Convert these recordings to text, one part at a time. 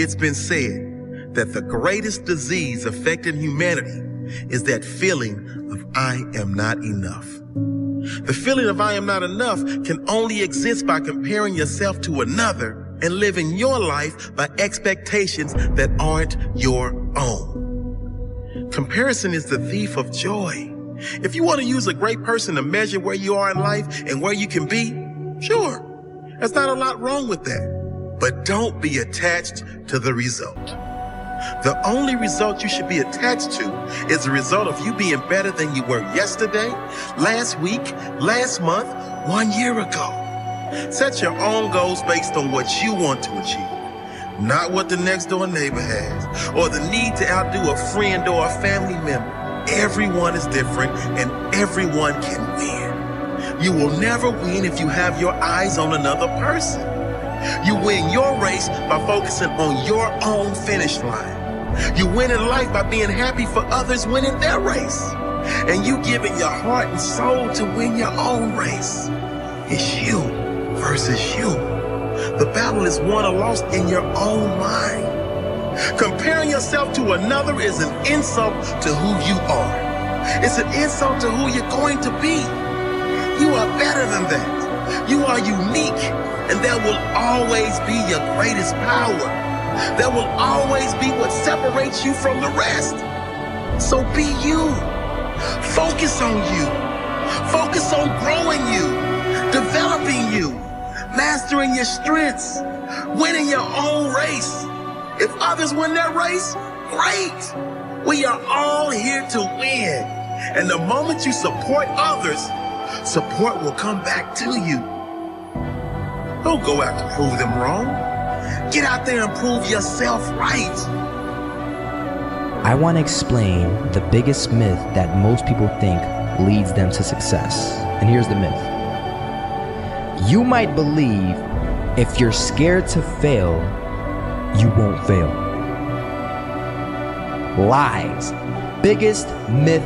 It's been said that the greatest disease affecting humanity is that feeling of I am not enough. The feeling of I am not enough can only exist by comparing yourself to another and living your life by expectations that aren't your own. Comparison is the thief of joy. If you want to use a great person to measure where you are in life and where you can be, sure, there's not a lot wrong with that. But don't be attached to the result. The only result you should be attached to is the result of you being better than you were yesterday, last week, last month, 1 year ago. Set your own goals based on what you want to achieve, not what the next door neighbor has, or the need to outdo a friend or a family member. Everyone is different and everyone can win. You will never win if you have your eyes on another person. You win your race by focusing on your own finish line. You win in life by being happy for others winning their race. And you giving your heart and soul to win your own race. It's you versus you. The battle is won or lost in your own mind. Comparing yourself to another is an insult to who you are. It's an insult to who you're going to be. You are better than that. You are unique, and that will always be your greatest power. That will always be what separates you from the rest. So be you. Focus on you. Focus on growing you, developing you, mastering your strengths, winning your own race. If others win their race, great. We are all here to win. And the moment you support others, support will come back to you. Don't go out to prove them wrong. Get out there and prove yourself right. I want to explain the biggest myth that most people think leads them to success. And here's the myth. You might believe if you're scared to fail, you won't fail. Lies. Biggest myth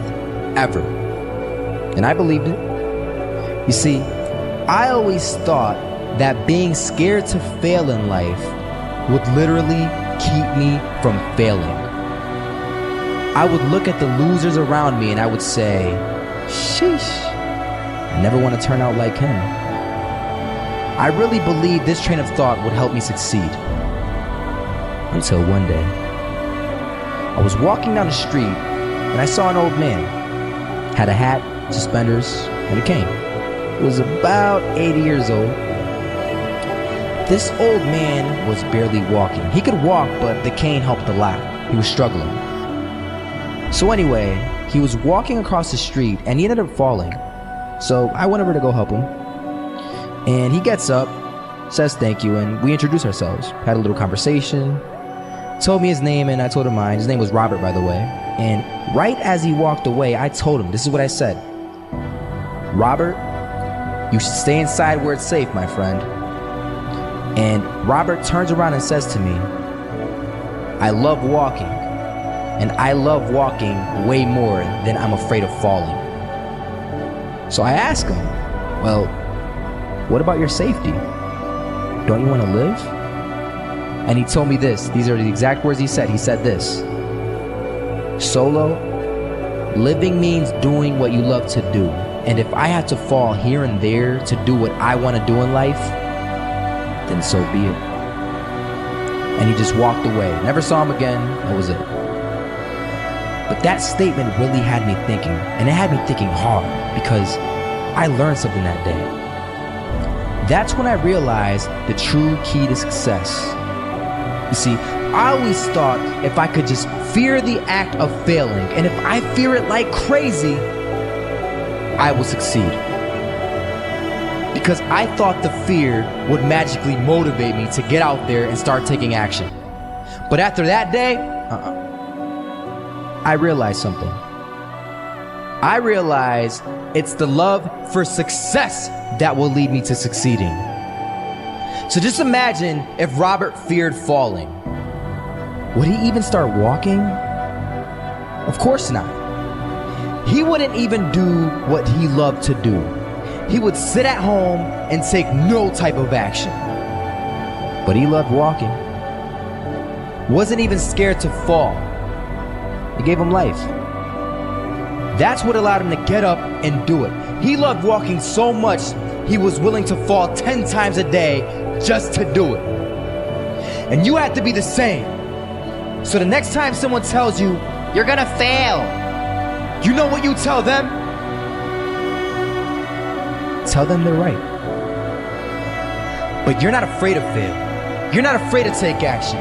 ever. And I believed it. You see, I always thought that being scared to fail in life would literally keep me from failing. I would look at the losers around me and I would say, sheesh, I never want to turn out like him. I really believed this train of thought would help me succeed. Until one day, I was walking down the street and I saw an old man. Had a hat, suspenders, and a cane. He was about 80 years old. This old man was barely walking. He could walk, but the cane helped a lot. He was struggling. So anyway, he was walking across the street and he ended up falling. So I went over to go help him. And he gets up, says thank you, and we introduced ourselves. Had a little conversation. Told me his name and I told him mine. His name was Robert, by the way. And right as he walked away, I told him, this is what I said. Robert, you should stay inside where it's safe, my friend. And Robert turns around and says to me, I love walking. And I love walking way more than I'm afraid of falling. So I asked him, well, what about your safety? Don't you want to live? And he told me this. These are the exact words he said. He said this. Solo, living means doing what you love to do. And if I had to fall here and there to do what I want to do in life, then so be it. And he just walked away. Never saw him again. That was it. But that statement really had me thinking. And it had me thinking hard because I learned something that day. That's when I realized the true key to success. You see, I always thought if I could just fear the act of failing, and if I fear it like crazy, I will succeed. Because I thought the fear would magically motivate me to get out there and start taking action. But after that day, I realized something. I realized it's the love for success that will lead me to succeeding. So just imagine if Robert feared falling. Would he even start walking? Of course not. He wouldn't even do what he loved to do. He would sit at home and take no type of action. But he loved walking. wasn't even scared to fall. It gave him life. That's what allowed him to get up and do it. He loved walking so much, he was willing to fall 10 times a day just to do it. And you have to be the same. So the next time someone tells you, you're gonna fail, you know what you tell them? Tell them they're right. But you're not afraid of fail. You're not afraid to take action.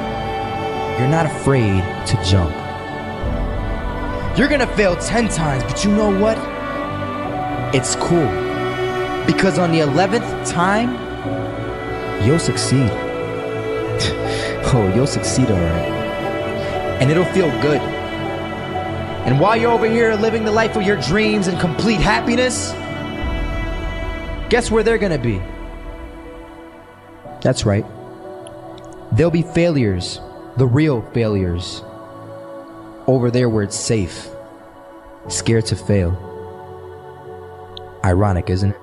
You're not afraid to jump. You're gonna fail 10 times, but you know what? It's cool. Because on the 11th time, you'll succeed. Oh, you'll succeed, all right. And it'll feel good. And while you're over here living the life of your dreams and complete happiness, guess where they're gonna be? That's right. They'll be failures, the real failures. Over there where it's safe, scared to fail. Ironic, isn't it?